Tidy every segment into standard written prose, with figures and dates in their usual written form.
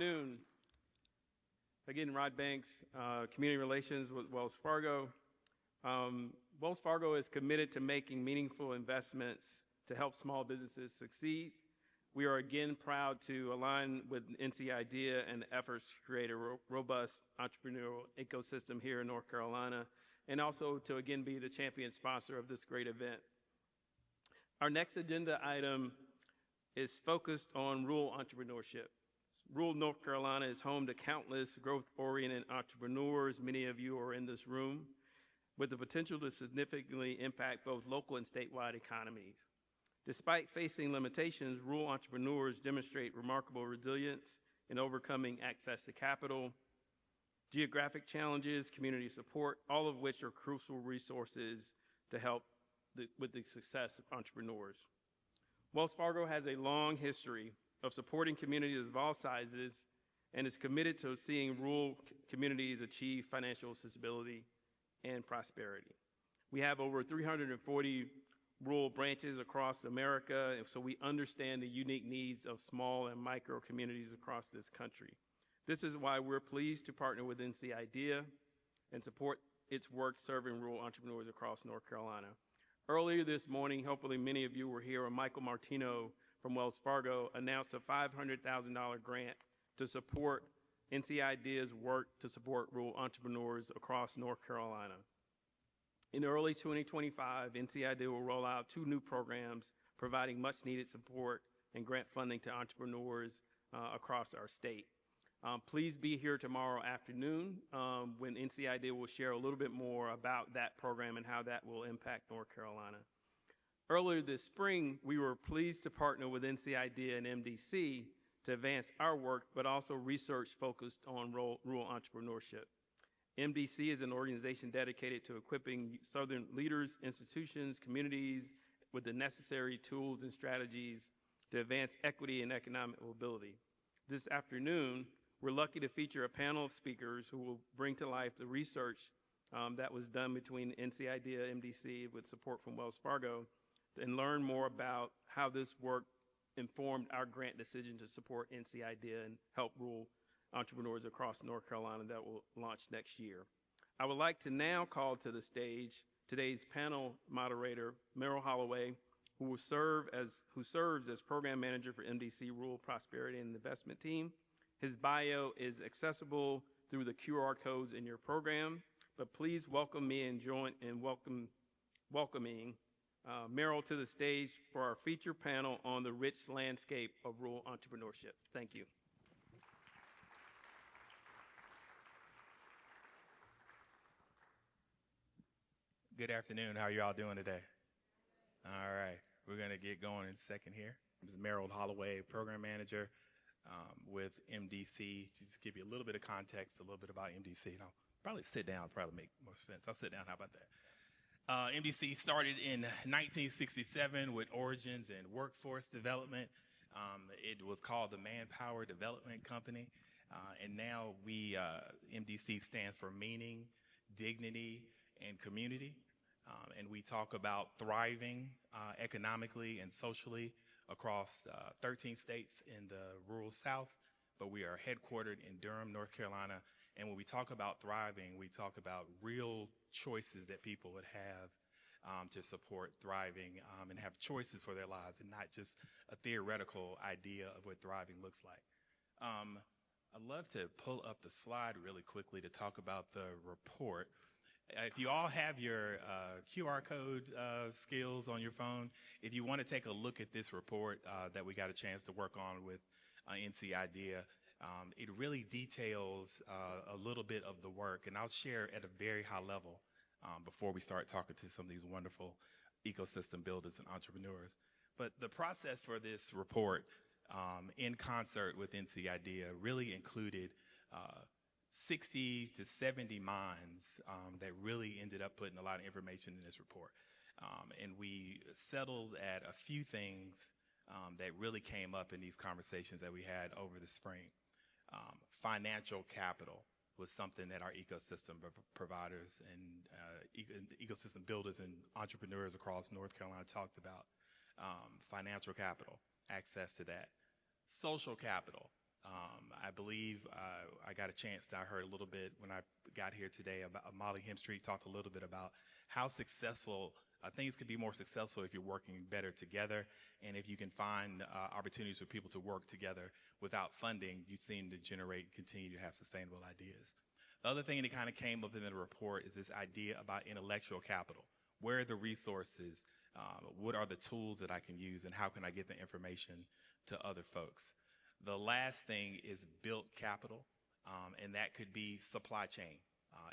Noon. Again, Rod Banks, Community Relations with Wells Fargo. Wells Fargo is committed to making meaningful investments to help small businesses succeed. We are again proud to align with NC IDEA and efforts to create a robust entrepreneurial ecosystem here in North Carolina, and also to again be the champion sponsor of this great event. Our next agenda item is focused on rural entrepreneurship. Rural North Carolina is home to countless growth-oriented entrepreneurs. Many of you are in this room, with the potential to significantly impact both local and statewide economies. Despite facing limitations, rural entrepreneurs demonstrate remarkable resilience in overcoming access to capital, geographic challenges, community support, all of which are crucial resources to help with the success of entrepreneurs. Wells Fargo has a long history of supporting communities of all sizes and is committed to seeing rural communities achieve financial stability and prosperity. We have over 340 rural branches across America, and so we understand the unique needs of small and micro communities across this country. This is why we're pleased to partner with NC IDEA and support its work serving rural entrepreneurs across North Carolina. Earlier this morning, hopefully many of you were here, when Michael Martino from Wells Fargo announced a $500,000 grant to support NC IDEA's work to support rural entrepreneurs across North Carolina. In early 2025, NC IDEA will roll out 2 new programs providing much needed support and grant funding to entrepreneurs across our state. Please be here tomorrow afternoon when NC IDEA will share a little bit more about that program and how that will impact North Carolina. Earlier this spring, we were pleased to partner with NC IDEA and MDC to advance our work, but also research focused on rural entrepreneurship. MDC is an organization dedicated to equipping Southern leaders, institutions, communities with the necessary tools and strategies to advance equity and economic mobility. This afternoon, we're lucky to feature a panel of speakers who will bring to life the research that was done between NC IDEA and MDC with support from Wells Fargo, and learn more about how this work informed our grant decision to support NC IDEA and help rural entrepreneurs across North Carolina that will launch next year. I would like to now call to the stage today's panel moderator, Merrill Holloway, who serves as program manager for MDC Rural Prosperity and Investment Team. His bio is accessible through the QR codes in your program, but please welcome me and join in welcoming Merrill to the stage for our feature panel on the rich landscape of rural entrepreneurship. Thank you. Good afternoon. How are you all doing today? All right. We're going to get going in a second here. This is Merrill Holloway, Program Manager with MDC. Just to give you a little bit of context, a little bit about MDC. And I'll probably sit down, probably make more sense. I'll sit down. How about that? MDC started in 1967 with origins in workforce development. It was called the Manpower Development Company. And now MDC stands for Meaning, Dignity, and Community. And we talk about thriving economically and socially across 13 states in the rural South, but we are headquartered in Durham, North Carolina. And when we talk about thriving, we talk about real choices that people would have to support thriving and have choices for their lives, and not just a theoretical idea of what thriving looks like. I'd love to pull up the slide really quickly to talk about the report. If you all have your QR code skills on your phone, if you want to take a look at this report that we got a chance to work on with NC IDEA, it really details a little bit of the work, and I'll share at a very high level before we start talking to some of these wonderful ecosystem builders and entrepreneurs. But the process for this report in concert with NC IDEA really included 60 to 70 minds that really ended up putting a lot of information in this report. And we settled at a few things that really came up in these conversations that we had over the spring. Financial capital was something that our ecosystem providers and ecosystem builders and entrepreneurs across North Carolina talked about. Financial capital, access to that. Social capital, I believe I got a chance, I heard a little bit when I got here today about Molly Hemstreet talked a little bit about how successful things could be more successful if you're working better together, and if you can find opportunities for people to work together without funding, you seem to continue to have sustainable ideas. The other thing that kind of came up in the report is this idea about intellectual capital. Where are the resources? What are the tools that I can use, and how can I get the information to other folks? The last thing is built capital, and that could be supply chain.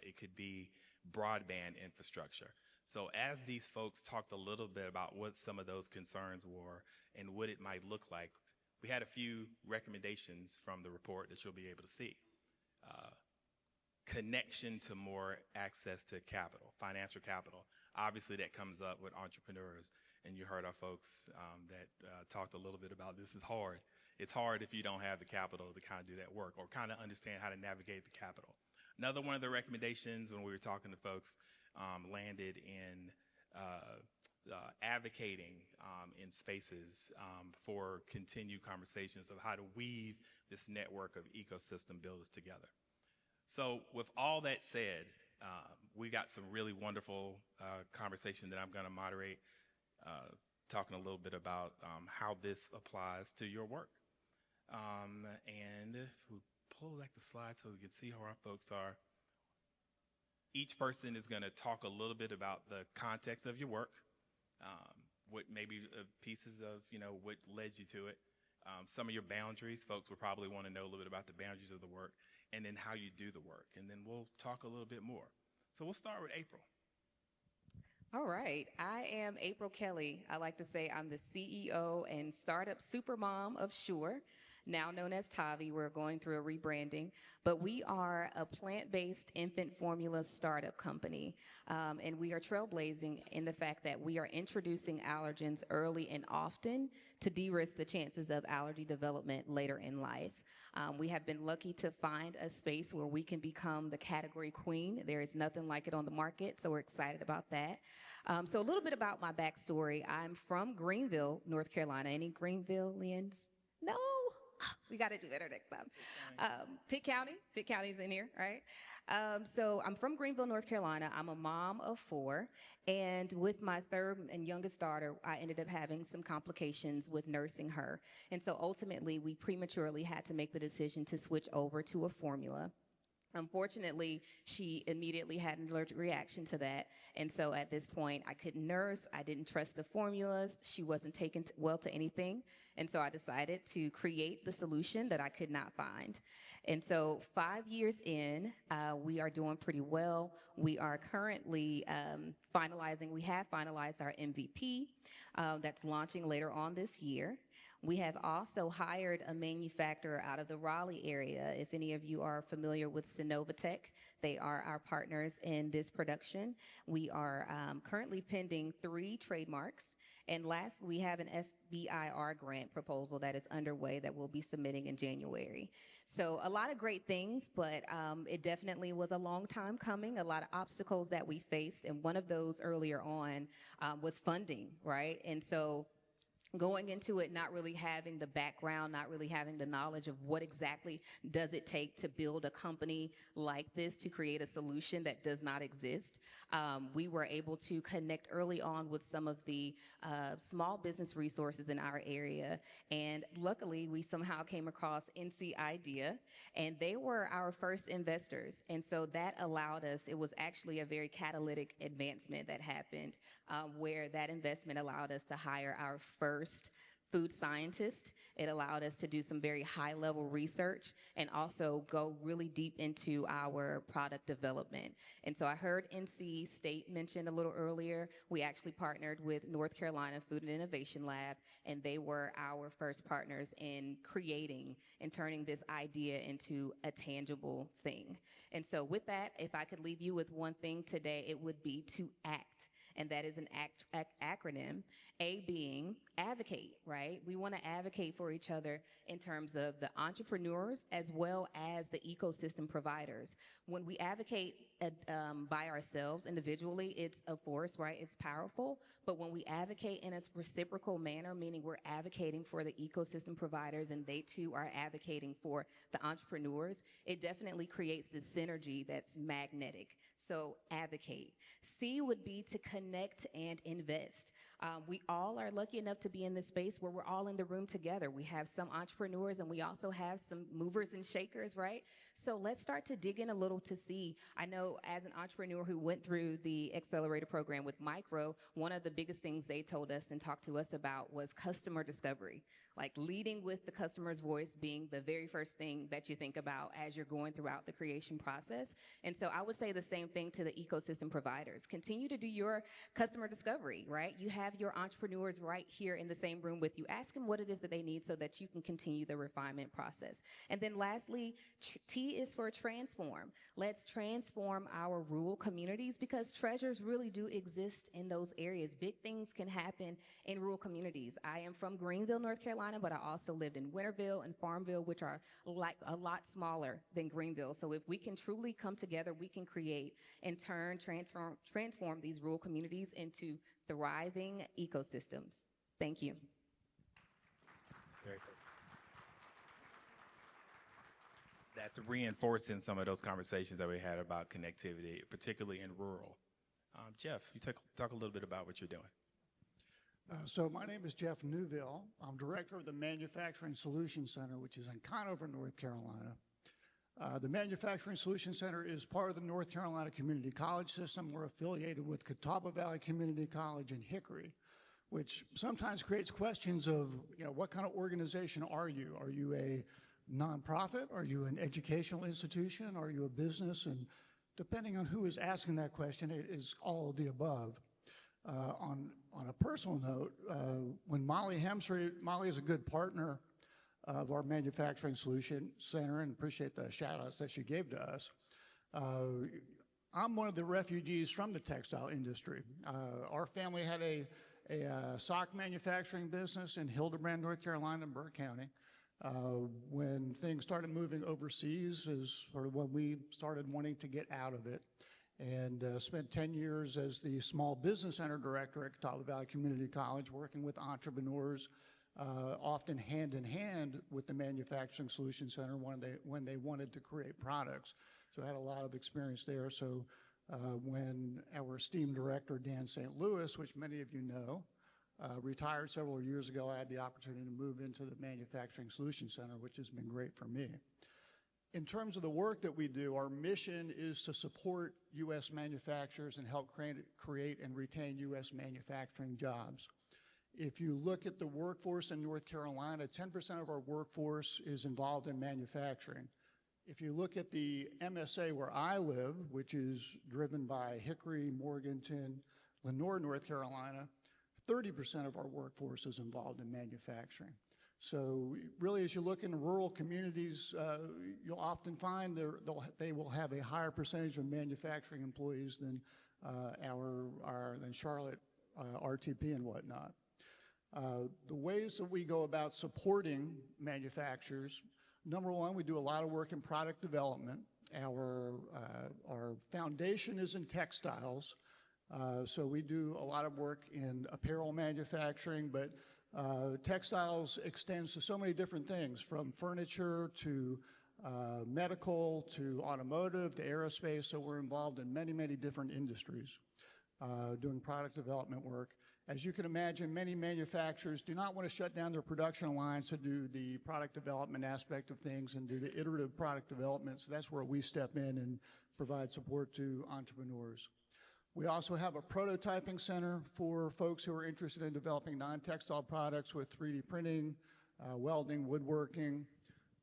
It could be broadband infrastructure. So as these folks talked a little bit about what some of those concerns were and what it might look like, we had a few recommendations from the report that you'll be able to see. Connection to more access to capital, financial capital. Obviously, that comes up with entrepreneurs, and you heard our folks that talked a little bit about this is hard. It's hard if you don't have the capital to kind of do that work or kind of understand how to navigate the capital. Another one of the recommendations when we were talking to folks landed in advocating in spaces for continued conversations of how to weave this network of ecosystem builders together. So with all that said, we got some really wonderful conversation that I'm going to moderate, talking a little bit about how this applies to your work. And if we pull back the slide so we can see how our folks are. Each person is going to talk a little bit about the context of your work, what maybe pieces of, what led you to it. Some of your boundaries, folks will probably want to know a little bit about the boundaries of the work, and then how you do the work. And then we'll talk a little bit more. So we'll start with April. All right. I am April Kelly. I like to say I'm the CEO and startup supermom of Sure, now known as Tavi. We're going through a rebranding, but we are a plant-based infant formula startup company, and we are trailblazing in the fact that we are introducing allergens early and often to de-risk the chances of allergy development later in life. We have been lucky to find a space where we can become the category queen. There is nothing like it on the market, so we're excited about that. So a little bit about my backstory. I'm from Greenville, North Carolina. Any Greenvillians? No? We got to do better next time. Pitt County's in here, right? So I'm from Greenville, North Carolina. I'm a mom of 4. And with my third and youngest daughter, I ended up having some complications with nursing her. And so ultimately, we prematurely had to make the decision to switch over to a formula. Unfortunately, she immediately had an allergic reaction to that. And so at this point, I couldn't nurse. I didn't trust the formulas. She wasn't taken well to anything. And so I decided to create the solution that I could not find. And so 5 years in, we are doing pretty well. We are currently we have finalized our MVP that's launching later on this year. We have also hired a manufacturer out of the Raleigh area. If any of you are familiar with Synovatech, they are our partners in this production. We are currently pending 3 trademarks. And last, we have an SBIR grant proposal that is underway that we'll be submitting in January. So a lot of great things, but it definitely was a long time coming, a lot of obstacles that we faced. And one of those earlier on was funding, right? And so going into it, not really having the background, not really having the knowledge of what exactly does it take to build a company like this, to create a solution that does not exist. We were able to connect early on with some of the small business resources in our area. And luckily, we somehow came across NC Idea, and they were our first investors. And so that allowed us, it was actually a very catalytic advancement that happened, where that investment allowed us to hire our first food scientist. It allowed us to do some very high-level research and also go really deep into our product development. And so I heard NC State mentioned a little earlier. We actually partnered with North Carolina Food and Innovation Lab, and they were our first partners in creating and turning this idea into a tangible thing. And so with that, if I could leave you with one thing today, it would be to act. and that is an acronym. A being advocate, right? We want to advocate for each other in terms of the entrepreneurs as well as the ecosystem providers. When we advocate by ourselves individually, it's a force, right? It's powerful. But when we advocate in a reciprocal manner, meaning we're advocating for the ecosystem providers and they too are advocating for the entrepreneurs, it definitely creates this synergy that's magnetic. So advocate. C would be to connect and invest. We all are lucky enough to be in this space where we're all in the room together. We have some entrepreneurs and we also have some movers and shakers, right? So let's start to dig in a little to see. I know as an entrepreneur who went through the accelerator program with Micro, one of the biggest things they told us and talked to us about was customer discovery. Like leading with the customer's voice being the very first thing that you think about as you're going throughout the creation process. And so I would say the same thing to the ecosystem providers. Continue to do your customer discovery, right? You have your entrepreneurs right here in the same room with you. Ask them what it is that they need so that you can continue the refinement process. And then lastly, T is for transform. Let's transform our rural communities because treasures really do exist in those areas. Big things can happen in rural communities. I am from Greenville, North Carolina, but I also lived in Winterville and Farmville, which are like a lot smaller than Greenville. So if we can truly come together, we can create and transform these rural communities into thriving ecosystems. Thank you. Very cool. That's reinforcing some of those conversations that we had about connectivity, particularly in rural. Jeff, you talk a little bit about what you're doing. So my name is Jeff Newville. I'm director of the Manufacturing Solutions Center, which is in Conover, North Carolina. The Manufacturing Solutions Center is part of the North Carolina Community College system. We're affiliated with Catawba Valley Community College in Hickory, which sometimes creates questions of, what kind of organization are you? Are you a nonprofit? Are you an educational institution? Are you a business? And depending on who is asking that question, it is all of the above. On a personal note, when Molly is a good partner of our Manufacturing Solution Center, and appreciate the shout outs that she gave to us. I'm one of the refugees from the textile industry. Our family had a sock manufacturing business in Hildebrand, North Carolina, in Burke County. When things started moving overseas is sort of when we started wanting to get out of it. And spent 10 years as the Small Business Center Director at Catawba Valley Community College, working with entrepreneurs, often hand in hand with the Manufacturing Solutions Center when they wanted to create products. So I had a lot of experience there. So when our esteemed director, Dan St. Louis, which many of you know, retired several years ago, I had the opportunity to move into the Manufacturing Solutions Center, which has been great for me. In terms of the work that we do, our mission is to support U.S. manufacturers and help create and retain U.S. manufacturing jobs. If you look at the workforce in North Carolina, 10% of our workforce is involved in manufacturing. If you look at the MSA where I live, which is driven by Hickory, Morganton, Lenoir, North Carolina, 30% of our workforce is involved in manufacturing. So really, as you look in rural communities, you'll often find they will have a higher percentage of manufacturing employees than than Charlotte, RTP and whatnot. The ways that we go about supporting manufacturers, number one, we do a lot of work in product development. Our foundation is in textiles, so we do a lot of work in apparel manufacturing, but textiles extends to so many different things, from furniture to medical to automotive to aerospace. So we're involved in many, many different industries doing product development work. As you can imagine, many manufacturers do not want to shut down their production lines to do the product development aspect of things and do the iterative product development. So that's where we step in and provide support to entrepreneurs. We also have a prototyping center for folks who are interested in developing non-textile products with 3D printing, welding, woodworking.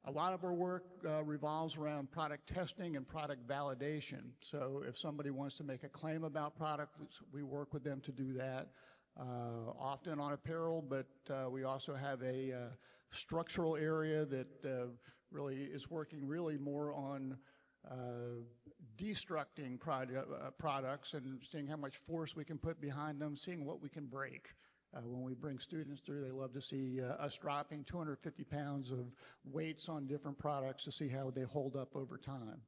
A lot of our work revolves around product testing and product validation. So if somebody wants to make a claim about product, we work with them to do that, often on apparel, but we also have a structural area that really is working really more on destructing products and seeing how much force we can put behind them, seeing what we can break. When we bring students through, they love to see us dropping 250 pounds of weights on different products to see how they hold up over time.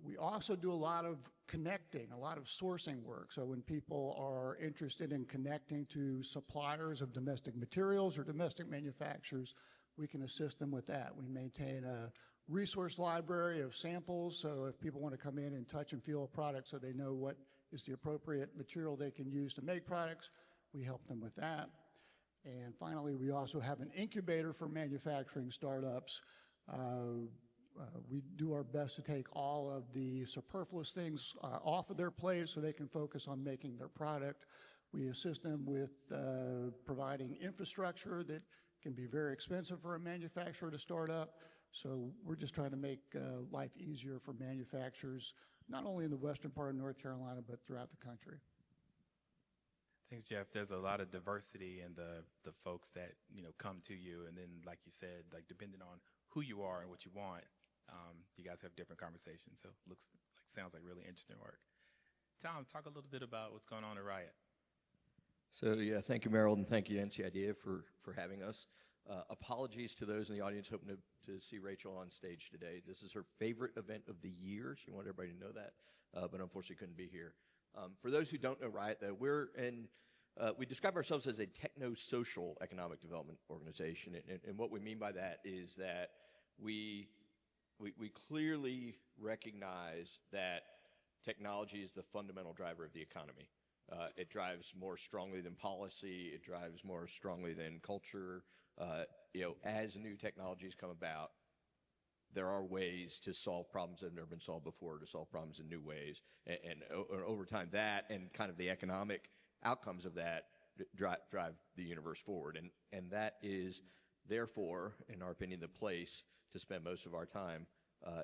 We also do a lot of connecting, a lot of sourcing work. So when people are interested in connecting to suppliers of domestic materials or domestic manufacturers, we can assist them with that. We maintain a resource library of samples, so if people want to come in and touch and feel a product so they know what is the appropriate material they can use to make products, we help them with that. And finally, we also have an incubator for manufacturing startups. We do our best to take all of the superfluous things off of their plate so they can focus on making their product. We assist them with providing infrastructure that can be very expensive for a manufacturer to start up. So we're just trying to make life easier for manufacturers, not only in the western part of North Carolina, but throughout the country. Thanks, Jeff. There's a lot of diversity in the folks that, come to you. And then, like you said, like depending on who you are and what you want, you guys have different conversations. So it sounds like really interesting work. Tom, talk a little bit about what's going on at Riot. So yeah, thank you, Merrill, and thank you, NCIDEA, for having us. Apologies to those in the audience hoping to see Rachel on stage today. This is her favorite event of the year. She wanted everybody to know that, but unfortunately couldn't be here. For those who don't know Riot, though, we describe ourselves as a techno-social economic development organization, and what we mean by that is that we clearly recognize that technology is the fundamental driver of the economy. It drives more strongly than policy. It drives more strongly than culture. As new technologies come about, there are ways to solve problems that have never been solved before, to solve problems in new ways. And over time, that and kind of the economic outcomes of that drive the universe forward. And that is, therefore, in our opinion, the place to spend most of our time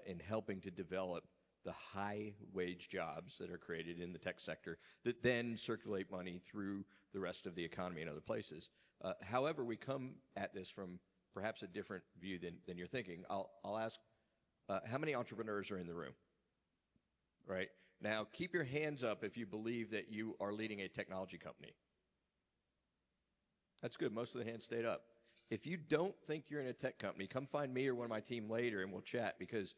in helping to develop the high-wage jobs that are created in the tech sector that then circulate money through the rest of the economy in other places. However, we come at this from perhaps a different view than you're thinking. I'll ask, how many entrepreneurs are in the room? Right? Now, keep your hands up if you believe that you are leading a technology company. That's good. Most of the hands stayed up. If you don't think you're in a tech company, come find me or one of my team later and we'll chat, because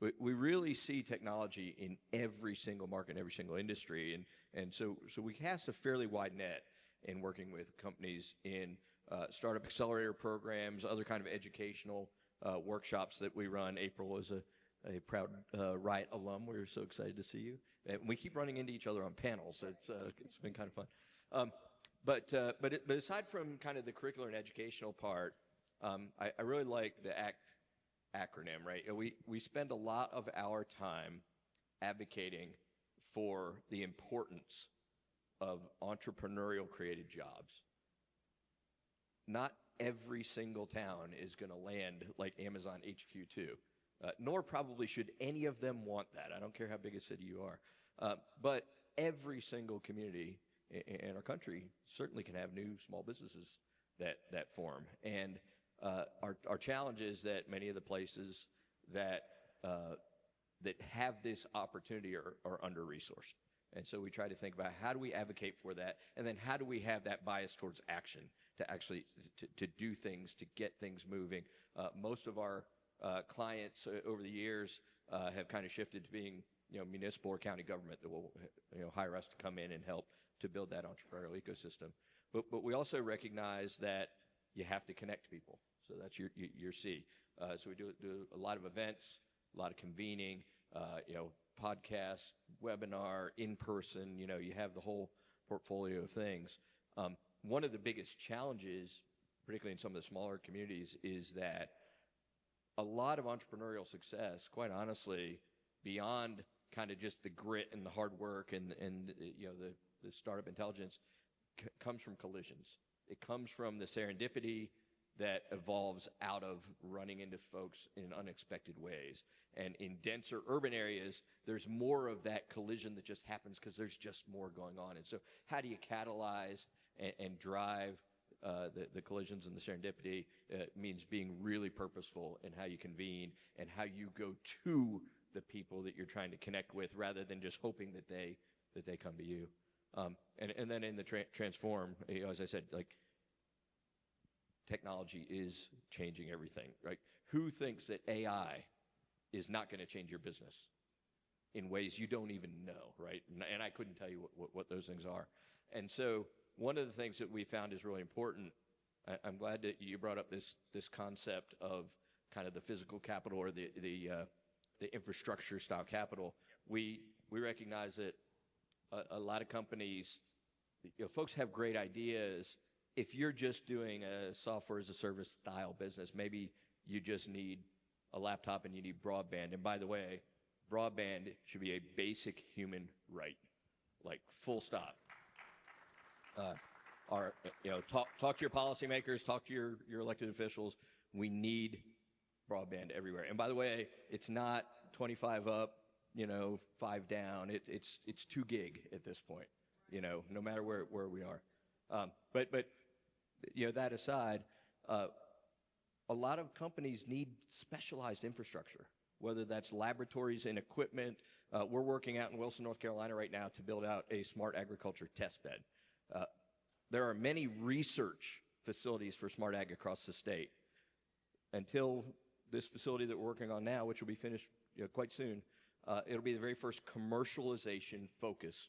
we really see technology in every single market, every single industry. And so we cast a fairly wide net in working with companies in startup accelerator programs, other kind of educational workshops that we run. April is a proud Riot alum. We're so excited to see you. And we keep running into each other on panels. It's been kind of fun. But aside from kind of the curricular and educational part, I really like the ACT acronym, right? We spend a lot of our time advocating for the importance of entrepreneurial created jobs. Not every single town is going to land like Amazon HQ2, nor probably should any of them want that. I don't care how big a city you are. But every single community in our country certainly can have new small businesses that form. And our challenge is that many of the places that have this opportunity are under-resourced. And so we try to think about how do we advocate for that, and then how do we have that bias towards action to actually to do things, to get things moving. Most of our clients over the years have kind of shifted to being municipal or county government that will hire us to come in and help to build that entrepreneurial ecosystem. But we also recognize that you have to connect people. So that's your C. So we do a lot of events, a lot of convening, podcasts, webinar, in-person, you have the whole portfolio of things. One of the biggest challenges, particularly in some of the smaller communities, is that a lot of entrepreneurial success, quite honestly, beyond kind of just the grit and the hard work and the startup intelligence, comes from collisions. It comes from the serendipity that evolves out of running into folks in unexpected ways. And in denser urban areas, there's more of that collision that just happens because there's just more going on. And so how do you catalyze and drive the collisions and the serendipity? Means being really purposeful in how you convene and how you go to the people that you're trying to connect with, rather than just hoping that they come to you. And then in the transform, as I said, like, technology is changing everything, right? Who thinks that AI is not going to change your business in ways you don't even know, right? And I couldn't tell you what those things are. And so one of the things that we found is really important, I'm glad that you brought up this concept of kind of the physical capital, or the infrastructure style capital. We recognize that a lot of companies, folks have great ideas. If you're just doing a software as a service style business, maybe you just need a laptop and you need broadband. And by the way, broadband should be a basic human right, like full stop. Talk to your policymakers, talk to your elected officials. We need broadband everywhere. And by the way, it's not 25 up, 5 down. It's 2 gig at this point, no matter where we are. But that aside, a lot of companies need specialized infrastructure, whether that's laboratories and equipment. We're working out in Wilson, North Carolina right now to build out a smart agriculture test bed. There are many research facilities for smart ag across the state. Until this facility that we're working on now, which will be finished quite soon, it'll be the very first commercialization-focused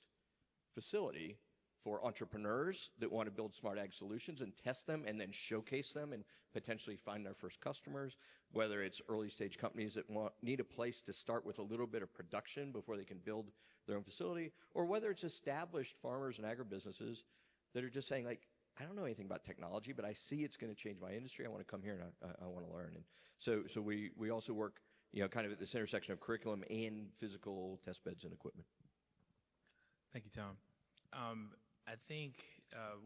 facility for entrepreneurs that want to build smart ag solutions and test them and then showcase them and potentially find their first customers, whether it's early stage companies that need a place to start with a little bit of production before they can build their own facility, or whether it's established farmers and agribusinesses that are just saying, like, I don't know anything about technology, but I see it's going to change my industry. I want to come here and I want to learn. And so we also work, kind of at this intersection of curriculum and physical test beds and equipment. Thank you, Tom. I think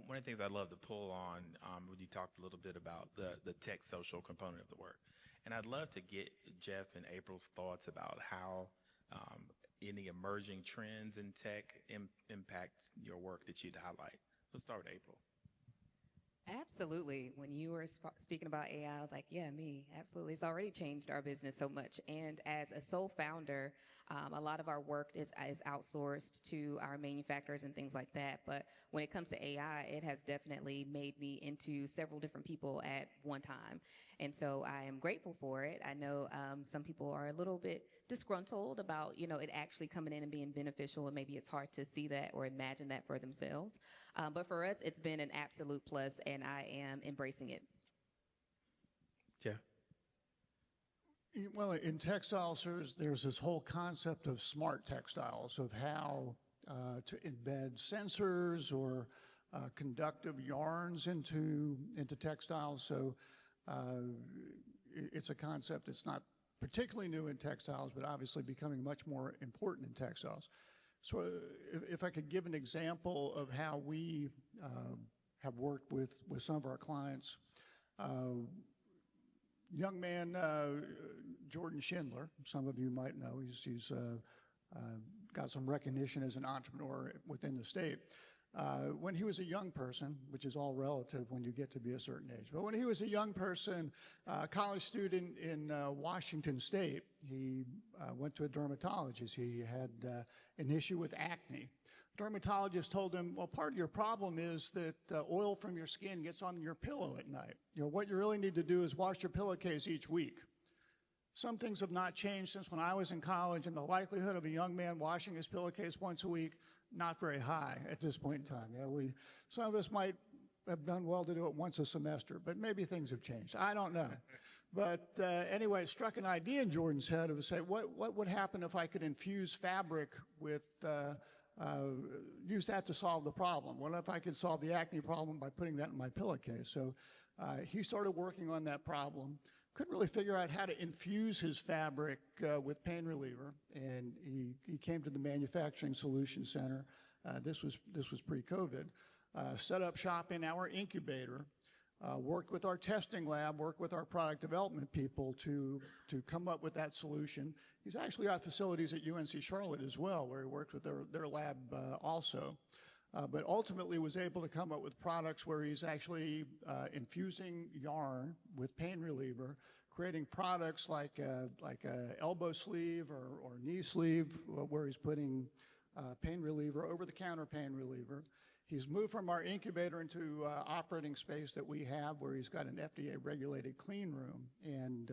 one of the things I'd love to pull on, when you talked a little bit about the tech social component of the work, and I'd love to get Jeff and April's thoughts about how any emerging trends in tech impact your work that you'd highlight. Let's start with April. Absolutely. When you were speaking about AI, I was like, yeah, me. Absolutely. It's already changed our business so much. And as a sole founder, a lot of our work is outsourced to our manufacturers and things like that. But when it comes to AI, it has definitely made me into several different people at one time. And so I am grateful for it. I know some people are a little bit disgruntled about, it actually coming in and being beneficial, and maybe it's hard to see that or imagine that for themselves. But for us, it's been an absolute plus, and I am embracing it. Jeff? Well, in textiles, there's this whole concept of smart textiles, of how to embed sensors or conductive yarns into textiles. So it's a concept that's not particularly new in textiles, but obviously becoming much more important in textiles. So if I could give an example of how we have worked with some of our clients. Young man, Jordan Schindler, some of you might know, he's got some recognition as an entrepreneur within the state. When he was a young person, which is all relative when you get to be a certain age, but when he was a young person, college student in Washington State, he went to a dermatologist. He had an issue with acne. Dermatologist told him, well, part of your problem is that oil from your skin gets on your pillow at night. What you really need to do is wash your pillowcase each week. Some things have not changed since when I was in college, and the likelihood of a young man washing his pillowcase once a week, not very high at this point in time. Some of us might have done well to do it once a semester, but maybe things have changed. I don't know. But anyway, it struck an idea in Jordan's head of say, what would happen if I could infuse fabric with, use that to solve the problem? What if I could solve the acne problem by putting that in my pillowcase? So he started working on that problem. Couldn't really figure out how to infuse his fabric with pain reliever, and he came to the Manufacturing Solution Center. This was pre-COVID. Set up shop in our incubator, worked with our testing lab, worked with our product development people to come up with that solution. He's actually got facilities at UNC Charlotte as well, where he worked with their lab also. But ultimately was able to come up with products where he's actually infusing yarn with pain reliever, creating products like a elbow sleeve or knee sleeve, where he's putting pain reliever, over-the-counter pain reliever. He's moved from our incubator into operating space that we have, where he's got an FDA-regulated clean room, and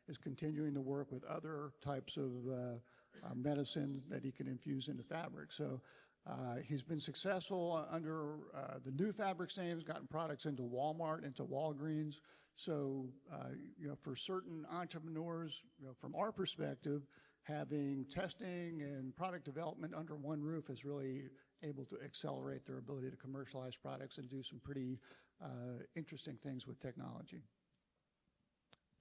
is continuing to work with other types of medicine that he can infuse into fabric. So he's been successful under the new fabrics names, gotten products into Walmart, into Walgreens. So, for certain entrepreneurs, from our perspective, having testing and product development under one roof is really able to accelerate their ability to commercialize products and do some pretty interesting things with technology.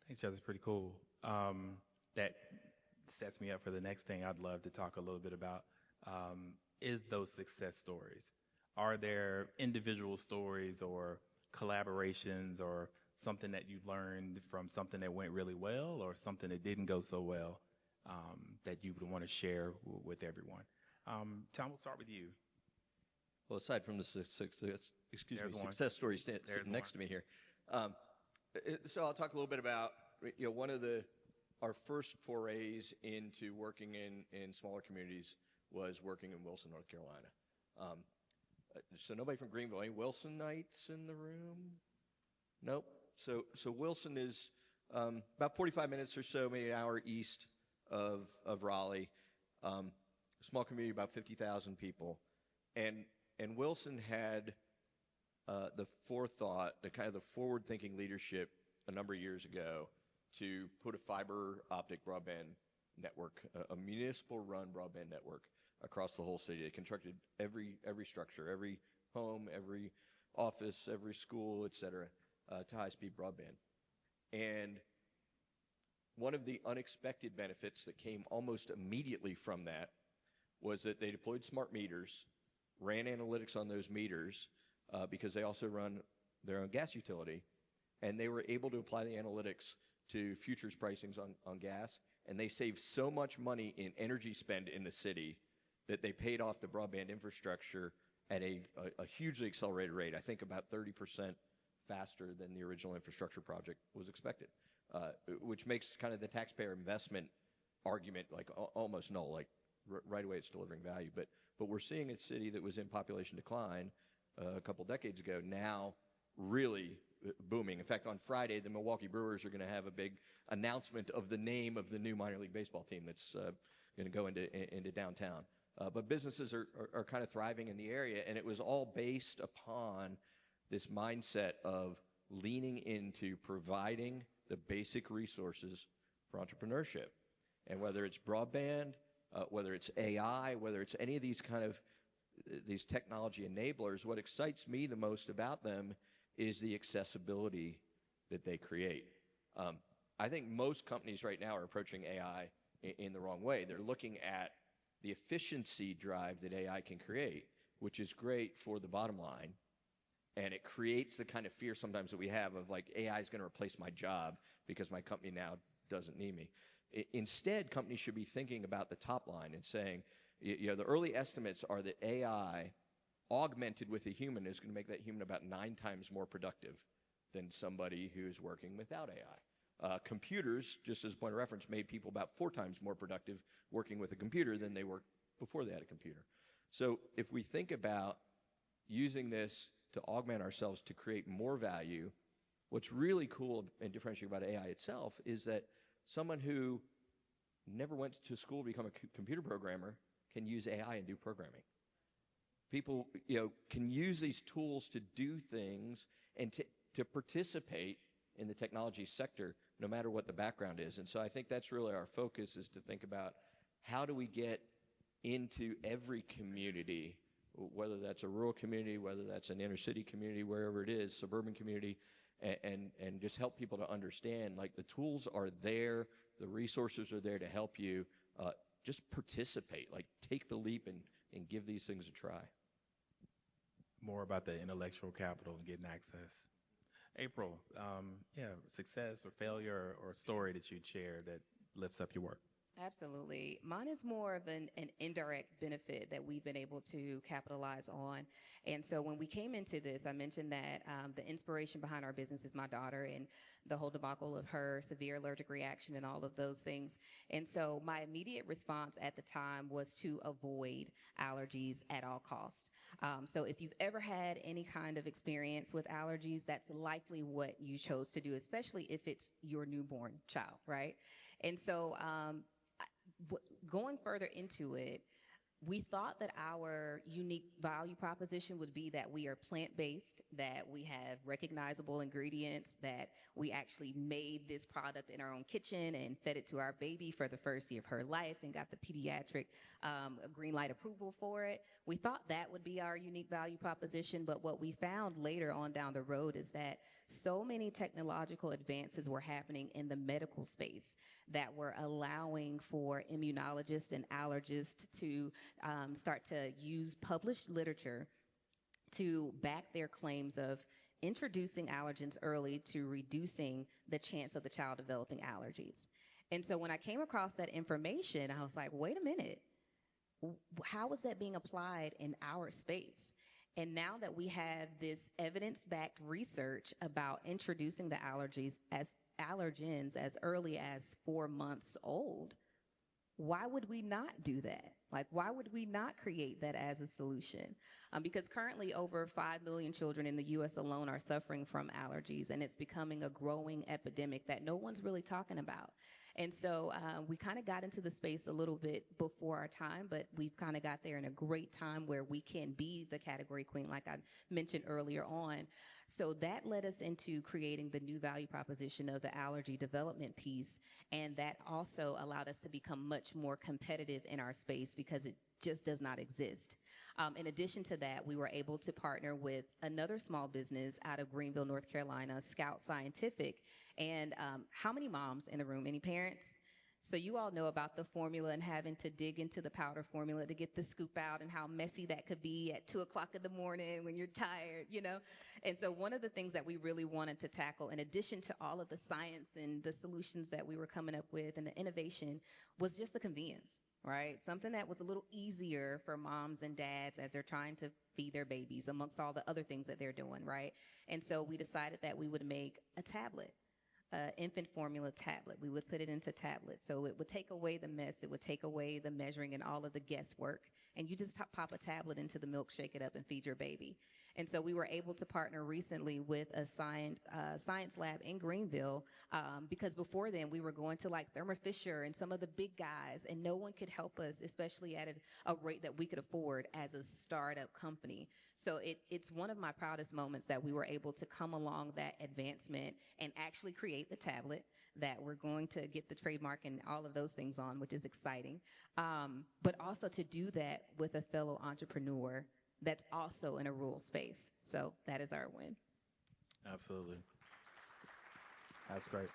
Thanks, Jeff. That's pretty cool. That sets me up for the next thing I'd love to talk a little bit about, is those success stories. Are there individual stories or collaborations or something that you learned from something that went really well or something that didn't go so well, that you would want to share with everyone? Tom, we'll start with you. Well, aside from the success story sitting next to me here, so I'll talk a little bit about one of our first forays into working in smaller communities was working in Wilson, North Carolina. So nobody from Greenville, any Wilsonites in the room? Nope. So Wilson is about 45 minutes or so, maybe an hour east of Raleigh. Small community, about 50,000 people, and Wilson had the forethought, the kind of the forward-thinking leadership a number of years ago to put a fiber optic broadband network, a municipal-run broadband network across the whole city. They constructed every structure, every home, every office, every school, et cetera, to high-speed broadband. And one of the unexpected benefits that came almost immediately from that was that they deployed smart meters, ran analytics on those meters, because they also run their own gas utility, and they were able to apply the analytics to futures pricings on gas, and they saved so much money in energy spend in the city that they paid off the broadband infrastructure at a hugely accelerated rate, I think about 30% faster than the original infrastructure project was expected, which makes kind of the taxpayer investment argument like almost null, like right away it's delivering value. But we're seeing a city that was in population decline a couple decades ago now really booming. In fact, on Friday, the Milwaukee Brewers are going to have a big announcement of the name of the new minor league baseball team that's going to go into downtown. But businesses are kind of thriving in the area, and it was all based upon this mindset of leaning into providing the basic resources for entrepreneurship. And whether it's broadband, whether it's AI, whether it's any of these kind of these technology enablers, what excites me the most about them is the accessibility that they create. I think most companies right now are approaching AI in the wrong way. They're looking at the efficiency drive that AI can create, which is great for the bottom line. And it creates the kind of fear sometimes that we have of like, AI is going to replace my job because my company now doesn't need me. Instead, companies should be thinking about the top line and saying, the early estimates are that AI augmented with a human is going to make that human about 9 times more productive than somebody who's working without AI. Computers, just as a point of reference, made people about 4 times more productive working with a computer than they were before they had a computer. So if we think about using this to augment ourselves to create more value, what's really cool and differentiating about AI itself is that someone who never went to school to become a computer programmer can use AI and do programming. People, can use these tools to do things and to participate in the technology sector, no matter what the background is. And so I think that's really our focus, is to think about how do we get into every community, whether that's a rural community, whether that's an inner city community, wherever it is, suburban community, and just help people to understand, like, the tools are there, the resources are there to help you. Just participate, like, take the leap and give these things a try. More about the intellectual capital and getting access. April, success or failure or a story that you'd share that lifts up your work. Absolutely. Mine is more of an indirect benefit that we've been able to capitalize on. And so when we came into this, I mentioned that the inspiration behind our business is my daughter and the whole debacle of her severe allergic reaction and all of those things. And so my immediate response at the time was to avoid allergies at all costs. So if you've ever had any kind of experience with allergies, that's likely what you chose to do, especially if it's your newborn child, right? And so going further into it, we thought that our unique value proposition would be that we are plant-based, that we have recognizable ingredients, that we actually made this product in our own kitchen and fed it to our baby for the first year of her life and got the pediatric green light approval for it. We thought that would be our unique value proposition, but what we found later on down the road is that so many technological advances were happening in the medical space that were allowing for immunologists and allergists to start to use published literature to back their claims of introducing allergens early to reducing the chance of the child developing allergies. And so when I came across that information, I was like, wait a minute, how is that being applied in our space? And now that we have this evidence-backed research about introducing the allergens as early as 4 months old, why would we not do that? Like, why would we not create that as a solution? Because currently over 5 million children in the U.S. alone are suffering from allergies, and it's becoming a growing epidemic that no one's really talking about. And so we kind of got into the space a little bit before our time, but we've kind of got there in a great time where we can be the category queen, like I mentioned earlier on. So that led us into creating the new value proposition of the allergy development piece, and that also allowed us to become much more competitive in our space because it just does not exist. In addition to that, we were able to partner with another small business out of Greenville, North Carolina, Scout Scientific. And how many moms in the room? Any parents? So you all know about the formula and having to dig into the powder formula to get the scoop out and how messy that could be at 2 o'clock in the morning when you're tired, you know? And so one of the things that we really wanted to tackle, in addition to all of the science and the solutions that we were coming up with and the innovation, was just the convenience, right? Something that was a little easier for moms and dads as they're trying to feed their babies amongst all the other things that they're doing, right? And so we decided that we would make a tablet. Infant formula tablet. We would put it into tablets. So it would take away the mess. It would take away the measuring and all of the guesswork. And you just pop a tablet into the milk, shake it up, and feed your baby. And so we were able to partner recently with a science lab in Greenville because before then we were going to like Thermo Fisher and some of the big guys, and no one could help us, especially at a rate that we could afford as a startup company. So it's one of my proudest moments that we were able to come along that advancement and actually create the tablet that we're going to get the trademark and all of those things on, which is exciting. But also to do that with a fellow entrepreneur that's also in a rural space. So that is our win. Absolutely. That's great.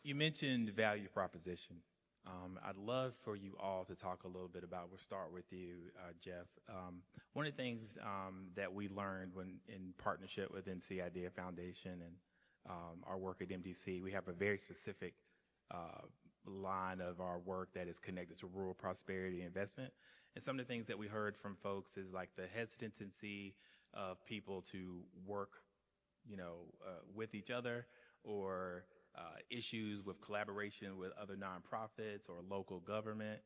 You mentioned value proposition. I'd love for you all to talk a little bit about, we'll start with you, Jeff. One of the things that we learned when in partnership with NC Idea Foundation and our work at MDC, we have a very specific line of our work that is connected to rural prosperity investment. And some of the things that we heard from folks is like the hesitancy of people to work, with each other, or issues with collaboration with other nonprofits or local government.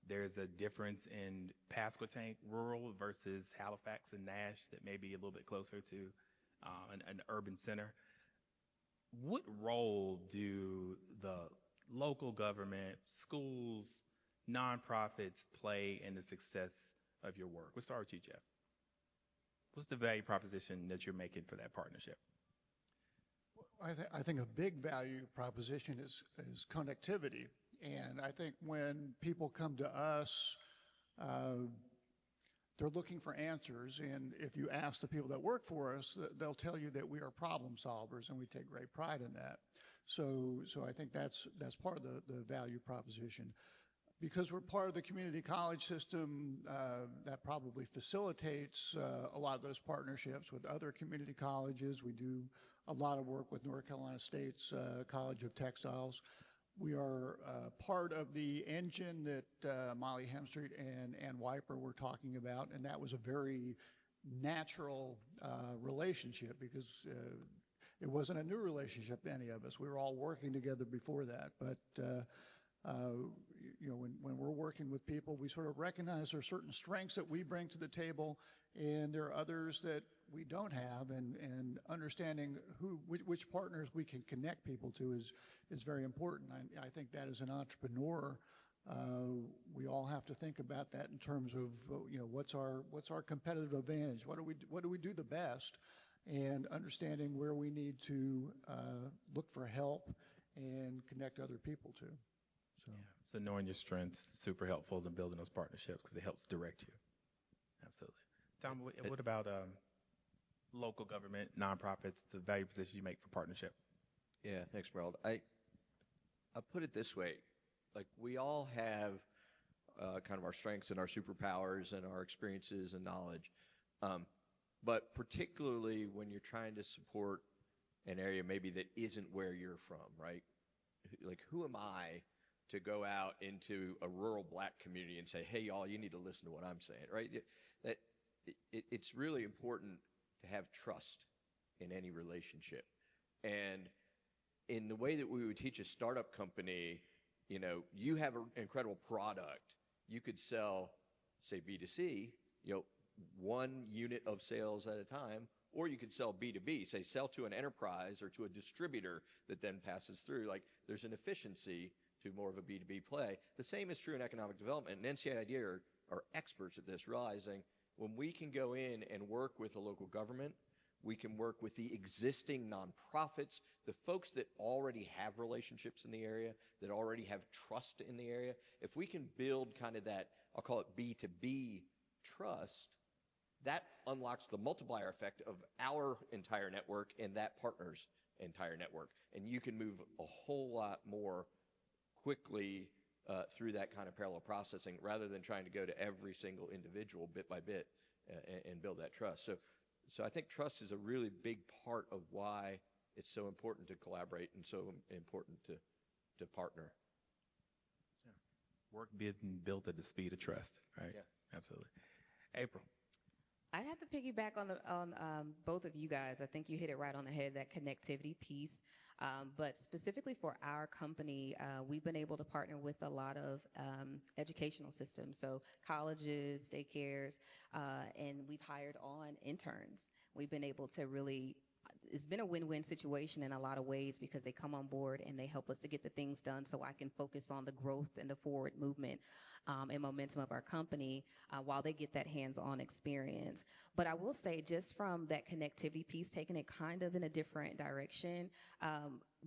There's a difference in Pasquotank rural versus Halifax and Nash that may be a little bit closer to an urban center. What role do the local government, schools, nonprofits play in the success of your work? We'll start with you, Jeff. What's the value proposition that you're making for that partnership? I think a big value proposition is connectivity. And I think when people come to us, they're looking for answers. And if you ask the people that work for us, they'll tell you that we are problem solvers, and we take great pride in that. So I think that's part of the value proposition. Because we're part of the community college system, that probably facilitates a lot of those partnerships with other community colleges. We do a lot of work with North Carolina State's College of Textiles. We are part of the engine that Molly Hemstreet and Ann Wiper were talking about, and that was a very natural relationship because it wasn't a new relationship to any of us. We were all working together before that, but you know, when we're working with people, we sort of recognize there are certain strengths that we bring to the table, and there are others that we don't have, and understanding which partners we can connect people to is very important. I think that as an entrepreneur, we all have to think about that in terms of, you know, what's our competitive advantage? What do we do the best? And understanding where we need to look for help and connect other people to. So, Yeah. So knowing your strengths, super helpful in building those partnerships because it helps direct you. Absolutely. Tom, what about local government, nonprofits, the value position you make for partnership? Yeah, thanks, Merrill. I put it this way, like we all have kind of our strengths and our superpowers and our experiences and knowledge. But particularly when you're trying to support an area maybe that isn't where you're from, right? Like, who am I to go out into a rural black community and say, hey, y'all, you need to listen to what I'm saying, right? It's really important to have trust in any relationship. And in the way that we would teach a startup company, you know, you have an incredible product. You could sell, say, B2C, you know, one unit of sales at a time, or you could sell B2B, say sell to an enterprise or to a distributor that then passes through. Like, there's an efficiency to more of a B2B play. The same is true in economic development, and NCID are experts at this, realizing when we can go in and work with a local government, we can work with the existing nonprofits, the folks that already have relationships in the area, that already have trust in the area. If we can build kind of that, I'll call it B2B trust, that unlocks the multiplier effect of our entire network and that partner's entire network. And you can move a whole lot more quickly through that kind of parallel processing rather than trying to go to every single individual bit by bit and build that trust. So I think trust is a really big part of why it's so important to collaborate and so important to partner. Yeah. Work being built at the speed of trust, right? Yeah. Absolutely. April. I'd have to piggyback on both of you guys. I think you hit it right on the head, that connectivity piece. But specifically for our company, we've been able to partner with a lot of educational systems, so colleges, daycares, and we've hired on interns. We've been able to really, it's been a win-win situation in a lot of ways because they come on board and they help us to get the things done so I can focus on the growth and the forward movement and momentum of our company while they get that hands-on experience. But I will say, just from that connectivity piece, taking it kind of in a different direction,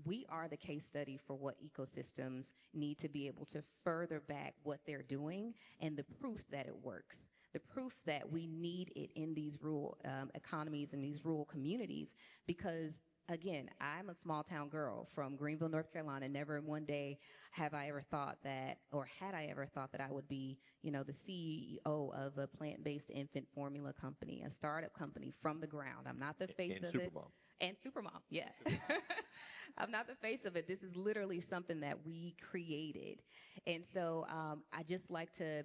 we are the case study for what ecosystems need to be able to further back what they're doing and the proof that it works. The proof that we need it in these rural economies and these rural communities, because again, I'm a small town girl from Greenville, North Carolina. Never in one day have I ever thought that, or had I ever thought that I would be, you know, the CEO of a plant-based infant formula company, a startup company from the ground. I'm not the face of it. And Supermom, yeah. I'm not the face of it. This is literally something that we created. And so I just like to,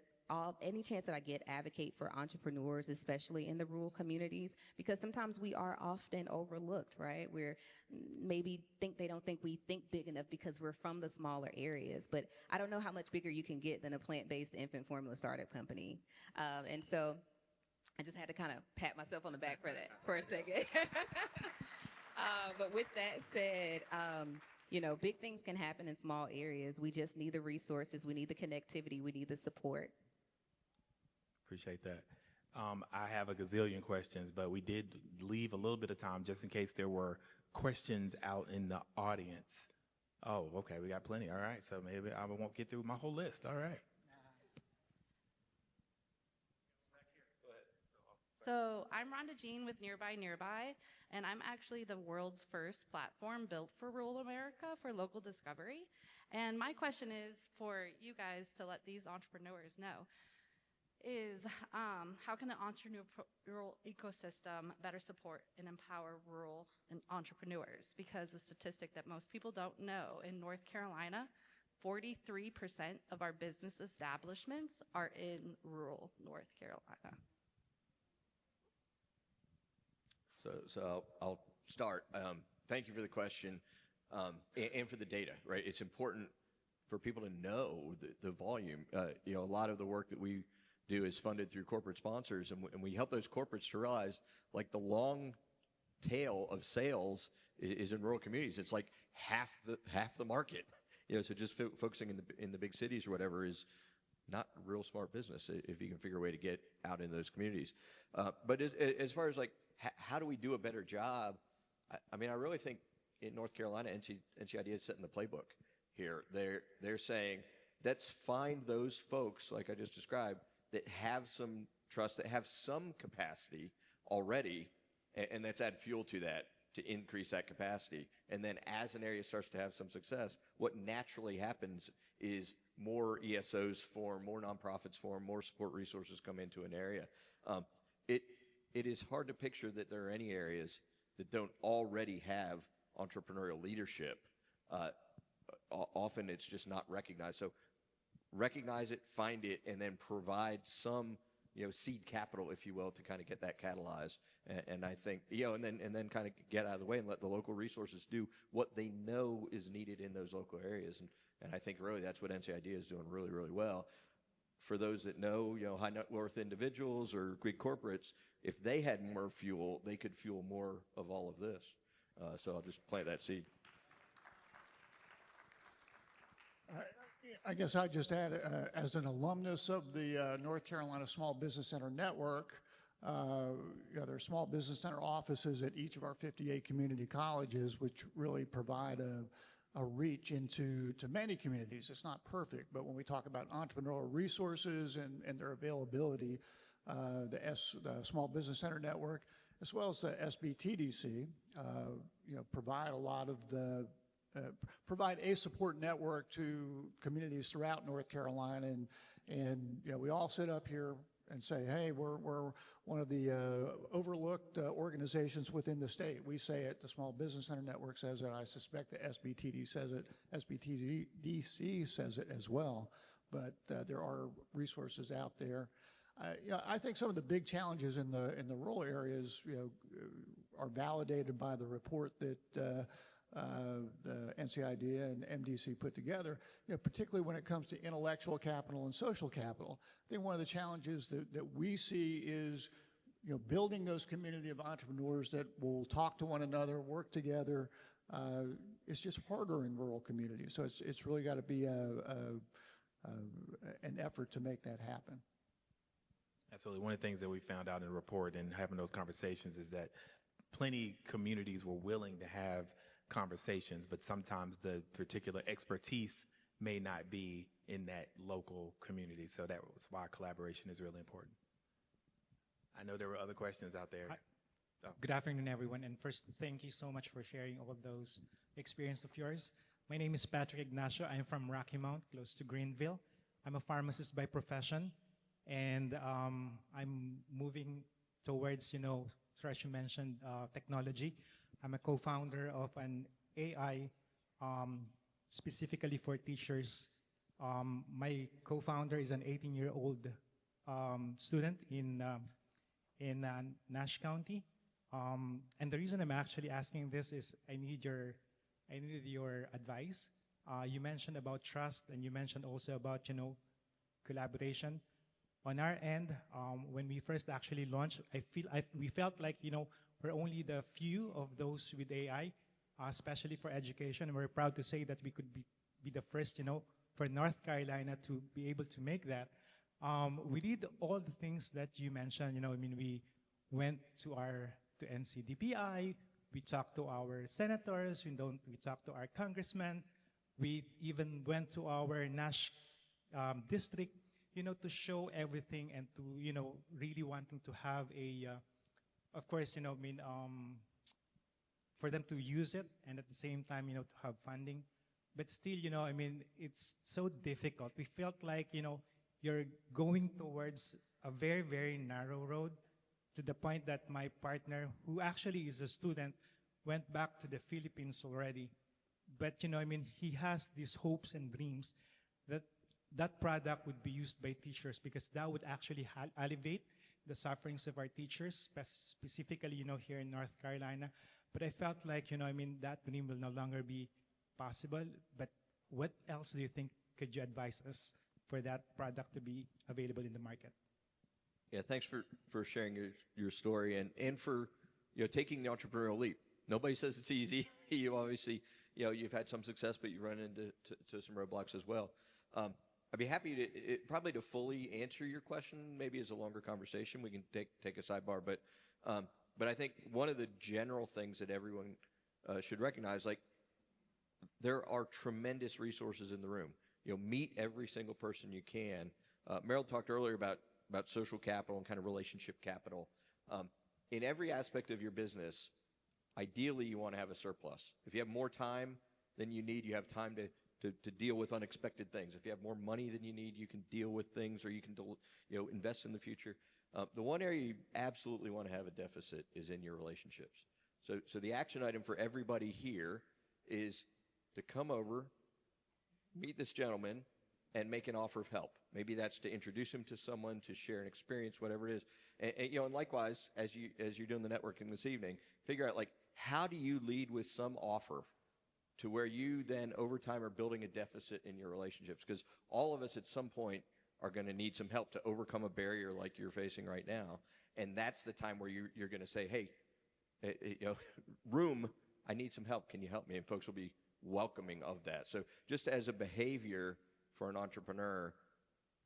any chance that I get, advocate for entrepreneurs, especially in the rural communities, because sometimes we are often overlooked, right? We're maybe they don't think we think big enough because we're from the smaller areas. But I don't know how much bigger you can get than a plant-based infant formula startup company. And so I just had to kind of pat myself on the back for that for a second. But with that said, you know, big things can happen in small areas. We just need the resources. We need the connectivity. We need the support. Appreciate that. I have a gazillion questions, but we did leave a little bit of time just in case there were questions out in the audience. Oh, okay, we got plenty. All right, so maybe I won't get through my whole list. All right. So I'm Rhonda Jean with Nearby, and I'm actually the world's first platform built for rural America for local discovery. And my question is for you guys to let these entrepreneurs know. is how can the entrepreneurial ecosystem better support and empower rural and entrepreneurs? Because the statistic that most people don't know, in North Carolina, 43% of our business establishments are in rural North Carolina. So I'll start. Thank you for the question and for the data, right? It's important for people to know the volume. A lot of the work that we do is funded through corporate sponsors, and we help those corporates to realize, like, the long tail of sales is in rural communities. It's like half the market. So just focusing in the big cities or whatever is not real smart business if you can figure a way to get out in those communities. But as far as like how do we do a better job, I really think in North Carolina, NCID is setting the playbook here. They're saying, let's find those folks, like I just described, that have some trust, that have some capacity already, and let's add fuel to that to increase that capacity. And then as an area starts to have some success, what naturally happens is more ESOs form, more nonprofits form, more support resources come into an area. It is hard to picture that there are any areas that don't already have entrepreneurial leadership. Often it's just not recognized. So recognize it, find it, and then provide some, seed capital, if you will, to kind of get that catalyzed. And I think, and then kind of get out of the way and let the local resources do what they know is needed in those local areas. And I think really that's what NCID is doing really, really well. For those that know, high net worth individuals or big corporates, if they had more fuel, they could fuel more of all of this. So I'll just plant that seed. I guess I'd just add, as an alumnus of the North Carolina Small Business Center Network, there are small business center offices at each of our 58 community colleges, which really provide a reach into many communities. It's not perfect, but when we talk about entrepreneurial resources and their availability, the Small Business Center Network, as well as the SBTDC, provide a lot of provide a support network to communities throughout North Carolina, and we all sit up here and say, hey, we're one of the overlooked organizations within the state. We say it, the Small Business Center Network says it, I suspect the SBTD says it, SBTDC says it as well, but there are resources out there. I think some of the big challenges in the rural areas, are validated by the report that the NCID and MDC put together, particularly when it comes to intellectual capital and social capital. I think one of the challenges that we see is, building those community of entrepreneurs that will talk to one another, work together. It's just harder in rural communities. So it's really got to be an effort to make that happen. Absolutely. One of the things that we found out in the report and having those conversations is that plenty communities were willing to have conversations, but sometimes the particular expertise may not be in that local community. So that was why collaboration is really important. I know there were other questions out there. Good afternoon, everyone. And first, thank you so much for sharing all of those experiences of yours. My name is Patrick Ignacio. I'm from Rocky Mount, close to Greenville. I'm a pharmacist by profession, and I'm moving towards, as you mentioned, technology. I'm a co-founder of an AI specifically for teachers. My co-founder is an 18-year-old student in Nash County. And the reason I'm actually asking this is I needed your advice. You mentioned about trust, and you mentioned also about, collaboration. On our end, when we first actually launched, we felt like, we're only the few of those with AI, especially for education. And we're proud to say that we could be the first, for North Carolina to be able to make that. We did all the things that you mentioned. We went to NCDPI, we talked to our senators, we talked to our congressmen. We even went to our Nash district, to show everything and to, really wanting to have of course, for them to use it and at the same time, to have funding. But still, it's so difficult. We felt like, you're going towards a very, very narrow road to the point that my partner, who actually is a student, went back to the Philippines already. But, you know, I mean, he has these hopes and dreams that that product would be used by teachers because that would actually alleviate the sufferings of our teachers, specifically, you know, here in North Carolina. But I felt like, you know, I mean, that dream will no longer be possible. But what else do you think could you advise us for that product to be available in the market? Yeah, thanks for sharing your story and for, you know, taking the entrepreneurial leap. Nobody says it's easy. You obviously, you know, you've had some success, but you run into to some roadblocks as well. I'd be happy to probably to fully answer your question. Maybe as a longer conversation, we can take a sidebar. But I think one of the general things that everyone should recognize, like, there are tremendous resources in the room. You know, meet every single person you can. Meryl talked earlier about social capital and kind of relationship capital. In every aspect of your business, ideally you want to have a surplus. If you have more time than you need, you have time to deal with unexpected things. If you have more money than you need, you can deal with things, or you can invest in the future. The one area you absolutely want to have a deficit is in your relationships. So the action item for everybody here is to come over, meet this gentleman, and make an offer of help. Maybe that's to introduce him to someone, to share an experience, whatever it is. And likewise, as you're doing the networking this evening, figure out, like, how do you lead with some offer to where you then over time are building a deficit in your relationships? Because all of us at some point are going to need some help to overcome a barrier like you're facing right now. And that's the time where you're going to say, hey, room, I need some help. Can you help me? And folks will be welcoming of that. So just as a behavior for an entrepreneur,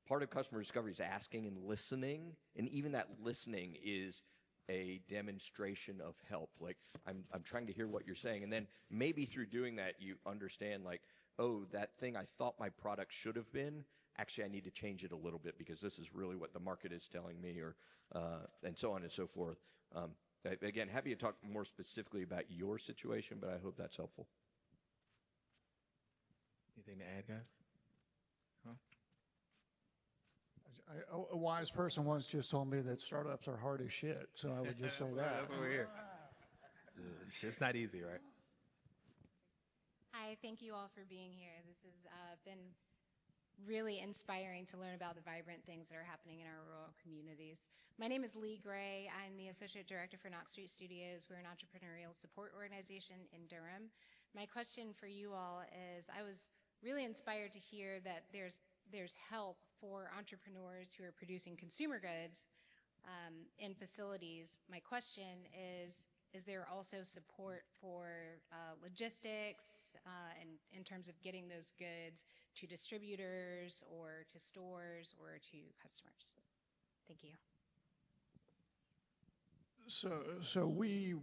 part of customer discovery is asking and listening. And even that listening is a demonstration of help. Like, I'm trying to hear what you're saying. And then maybe through doing that, you understand, like, oh, that thing I thought my product should have been, actually I need to change it a little bit because this is really what the market is telling me, or and so on and so forth. Again, happy to talk more specifically about your situation, but I hope that's helpful. Anything to add, guys? A wise person once just told me that startups are hard as shit, so I would just say that. That's what we're here. It's not easy, right? Hi, thank you all for being here. This has been really inspiring to learn about the vibrant things that are happening in our rural communities. My name is Lee Gray. I'm the Associate Director for Knox Street Studios. We're an entrepreneurial support organization in Durham. My question for you all is, I was really inspired to hear that there's help for entrepreneurs who are producing consumer goods in facilities. My question is there also support for logistics and in terms of getting those goods to distributors or to stores or to customers? Thank you. So we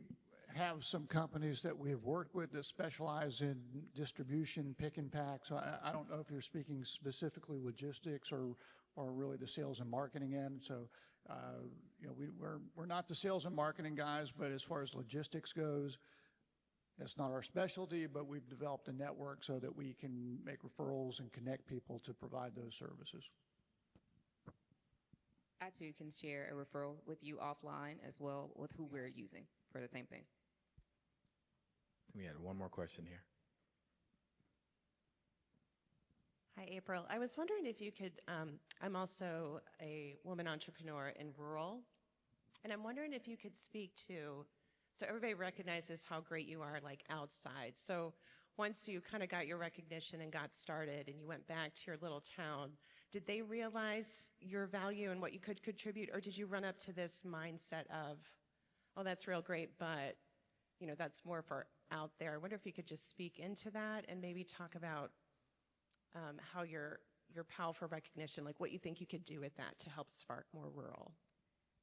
have some companies that we have worked with that specialize in distribution, pick and pack. So I don't know if you're speaking specifically logistics or really the sales and marketing end. So we're not the sales and marketing guys, but as far as logistics goes, that's not our specialty. But we've developed a network so that we can make referrals and connect people to provide those services. I too can share a referral with you offline as well with who we're using for the same thing. We had one more question here. Hi, April. I was wondering if you could, I'm also a woman entrepreneur in rural, and I'm wondering if you could speak to, so everybody recognizes how great you are, like, outside. So once you kind of got your recognition and got started and you went back to your little town, did they realize your value and what you could contribute, or did you run up to this mindset of, oh, that's real great, but, you know, that's more for out there? I wonder if you could just speak into that and maybe talk about how your powerful recognition, like what you think you could do with that to help spark more rural.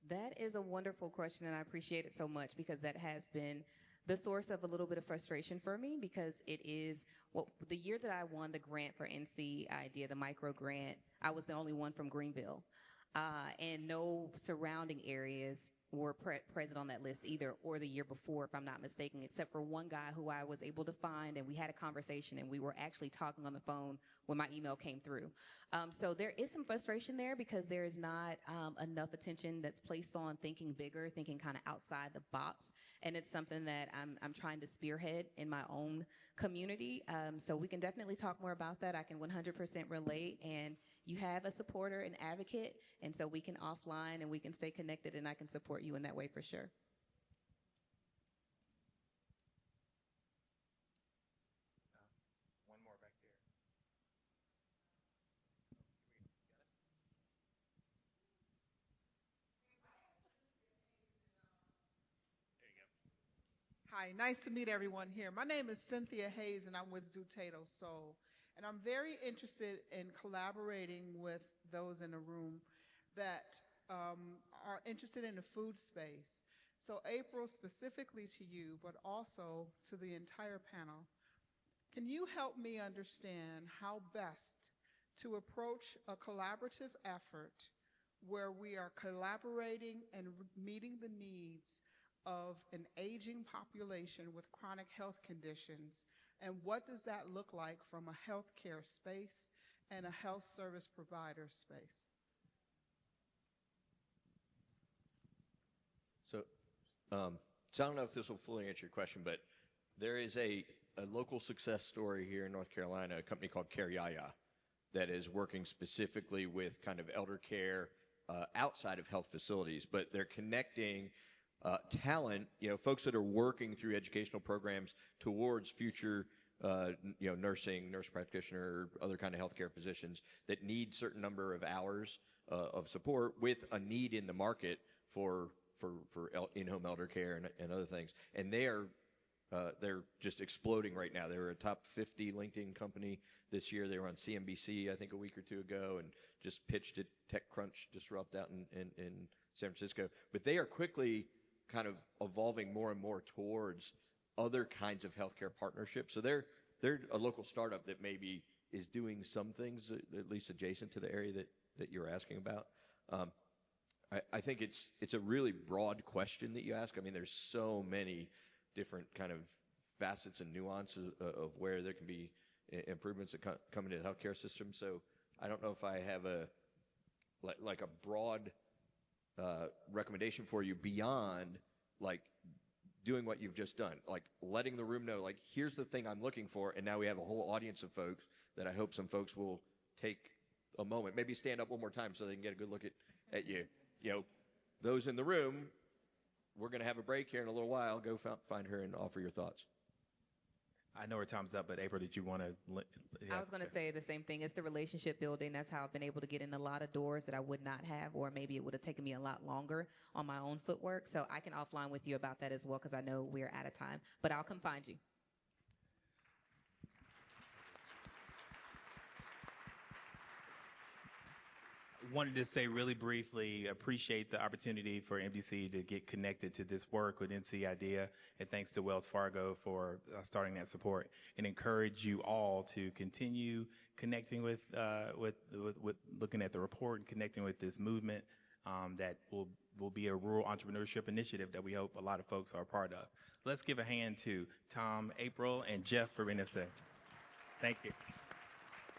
That is a wonderful question, and I appreciate it so much because that has been the source of a little bit of frustration for me, because it is, well, the year that I won the grant for NC Idea, the micro grant, I was the only one from Greenville. And no surrounding areas were present on that list either, or the year before, if I'm not mistaken, except for one guy who I was able to find, and we had a conversation, and we were actually talking on the phone when my email came through. So there is some frustration there because there is not enough attention that's placed on thinking bigger, thinking kind of outside the box. And it's something that I'm trying to spearhead in my own community. So we can definitely talk more about that. I can 100% relate. And you have a supporter, an advocate. And so we can offline and we can stay connected, and I can support you in that way for sure. One more back there. Hi, nice to meet everyone here. My name is Cynthia Hayes, and I'm with Zutato Soul. And I'm very interested in collaborating with those in the room that are interested in the food space. So April, specifically to you, but also to the entire panel, can you help me understand how best to approach a collaborative effort where we are collaborating and meeting the needs of an aging population with chronic health conditions, and what does that look like from a healthcare space and a health service provider space? So I don't know if this will fully answer your question, but there is a local success story here in North Carolina, a company called Care Yaya, that is working specifically with kind of elder care outside of health facilities, but they're connecting talent, folks that are working through educational programs towards future, nursing, nurse practitioner, other kind of healthcare positions that need certain number of hours of support with a need in the market for in-home elder care and other things. And they're just exploding right now. They were a top 50 LinkedIn company this year. They were on CNBC, I think, a week or two ago, and just pitched at TechCrunch Disrupt out in San Francisco. But they are quickly kind of evolving more and more towards other kinds of healthcare partnerships. So they're a local startup that maybe is doing some things at least adjacent to the area that you're asking about. I think it's a really broad question that you ask. I mean, there's so many different kind of facets and nuances of where there can be improvements that come into the healthcare system. So I don't know if I have a broad recommendation for you beyond like doing what you've just done, like letting the room know, like, here's the thing I'm looking for. And now we have a whole audience of folks that I hope some folks will take a moment, maybe stand up one more time so they can get a good look at you. Those in the room, we're going to have a break here in a little while. Go find her and offer your thoughts. I know our time's up, but April, did you want to? I was going to say the same thing. It's the relationship building. That's how I've been able to get in a lot of doors that I would not have, or maybe it would have taken me a lot longer on my own footwork. So I can offline with you about that as well, because I know we're out of time. But I'll come find you. Wanted to say really briefly, appreciate the opportunity for MDC to get connected to this work with NC IDEA, and thanks to Wells Fargo for starting that support, and encourage you all to continue connecting with looking at the report and connecting with this movement that will be a rural entrepreneurship initiative that we hope a lot of folks are a part of. Let's give a hand to Tom, April, and Jeff for being there. Thank you.